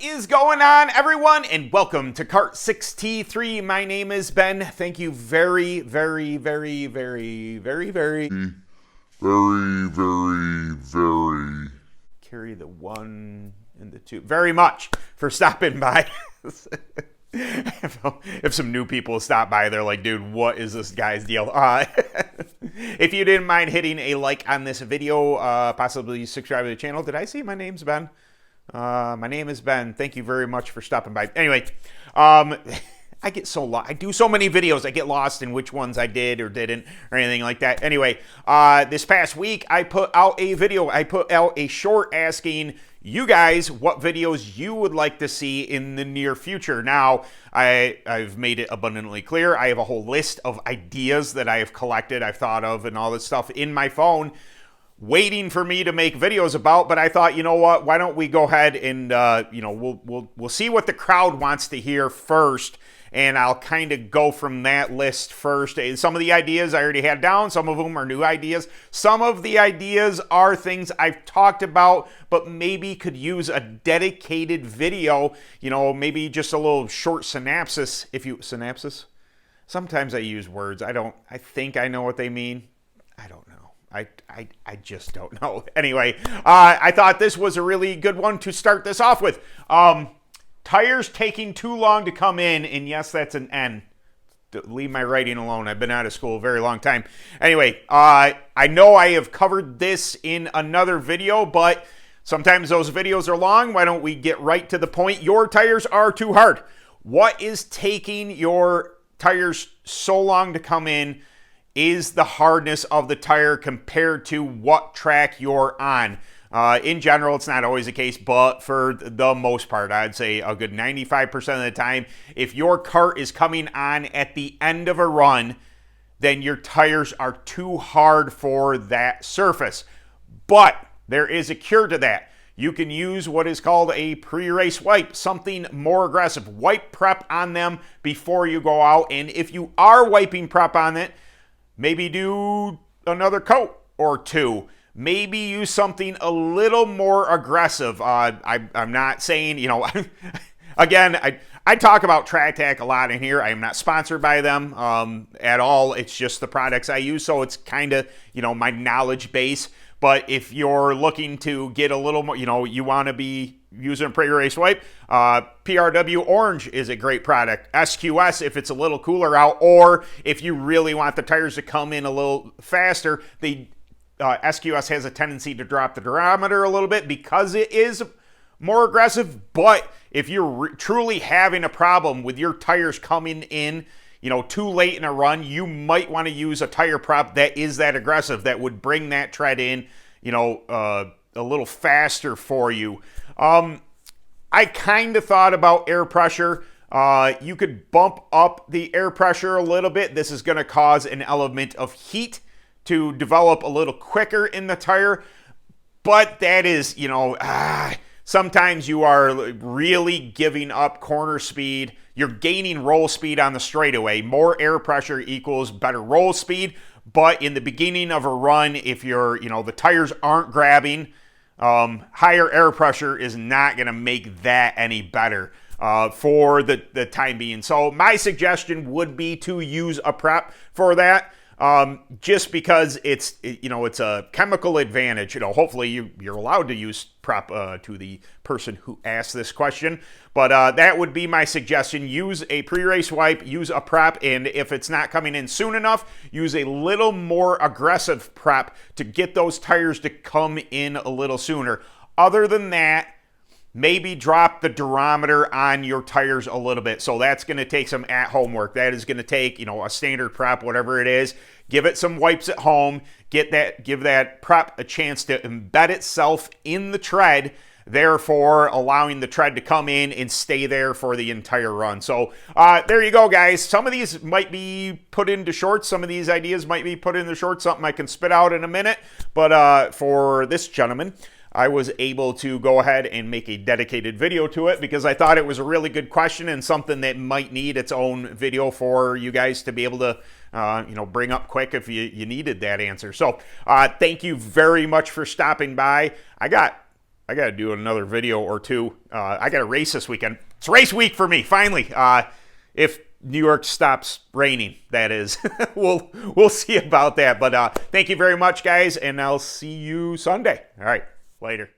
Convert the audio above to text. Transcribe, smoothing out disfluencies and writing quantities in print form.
is going on, everyone, and welcome to Kart 6T3. My name is Ben. Thank you very carry the one and the two very much for stopping by. If some new people stop by, they're like, dude, what is this guy's deal? If you didn't mind hitting a like on this video, possibly subscribe to the channel. Did I say my name's Ben? My name is Ben. Thank you very much for stopping by. Anyway, I get so lost. I do so many videos. I get lost in which ones I did or didn't or anything like that. Anyway, this past week, I put out a video. I put out a short asking you guys what videos you would like to see in the near future. Now, I've made it abundantly clear. I have a whole list of ideas that I have collected, I've thought of, and all this stuff in my phone, waiting for me to make videos about. But I thought, you know what? Why don't we go ahead and we'll see what the crowd wants to hear first, and I'll kind of go from that list first. Some of the ideas I already had down. Some of them are new ideas. Some of the ideas are things I've talked about, but maybe could use a dedicated video. You know, maybe just a little short synopsis. Synopsis? Sometimes I use words. I think I know what they mean. I don't know. I just don't know. Anyway, I thought this was a really good one to start this off with. Tires taking too long to come in, and yes, that's an N. Leave my writing alone. I've been out of school a very long time. Anyway, I know I have covered this in another video, but sometimes those videos are long. Why don't we get right to the point? Your tires are too hard. What is taking your tires so long to come in? Is the hardness of the tire compared to what track you're on. In general, it's not always the case, but for the most part, I'd say a good 95% of the time, if your kart is coming on at the end of a run, then your tires are too hard for that surface. But there is a cure to that. You can use what is called a pre-race wipe, something more aggressive. Wipe prep on them before you go out, and if you are wiping prep on it, maybe do another coat or two. Maybe use something a little more aggressive. I'm not saying, again, I talk about TrackTac a lot in here. I am not sponsored by them at all. It's just the products I use, so it's kind of, my knowledge base. But if you're looking to get a little more, you want to be using a PreRace Wipe, PRW Orange is a great product. SQS if it's a little cooler out, or if you really want the tires to come in a little faster, SQS has a tendency to drop the diameter a little bit because it is more aggressive. But if you're truly having a problem with your tires coming in, too late in a run, you might want to use a tire prop that is that aggressive, that would bring that tread in, a little faster for you. I kind of thought about air pressure. You could bump up the air pressure a little bit. This is going to cause an element of heat to develop a little quicker in the tire, but that is, sometimes you are really giving up corner speed. You're gaining roll speed on the straightaway. More air pressure equals better roll speed, but in the beginning of a run, if you're, the tires aren't grabbing, higher air pressure is not going to make that any better for the time being. So my suggestion would be to use a prep for that. Just because it's a chemical advantage. Hopefully you're allowed to use prep to the person who asked this question. But that would be my suggestion. Use a pre-race wipe, use a prep, and if it's not coming in soon enough, use a little more aggressive prep to get those tires to come in a little sooner. Other than that, maybe drop the durometer on your tires a little bit. So that's going to take some at-home work. That is going to take, a standard prep, whatever it is. Give it some wipes at home. Give that prep a chance to embed itself in the tread, therefore allowing the tread to come in and stay there for the entire run. So there you go, guys. Some of these might be put into shorts. Some of these ideas might be put into shorts, something I can spit out in a minute. But for this gentleman, I was able to go ahead and make a dedicated video to it because I thought it was a really good question and something that might need its own video for you guys to be able to bring up quick if you needed that answer. So thank you very much for stopping by. I got I got to do another video or two. I got to race this weekend. It's race week for me, finally. If New York stops raining, that is. We'll see about that. But thank you very much, guys, and I'll see you Sunday. All right, later.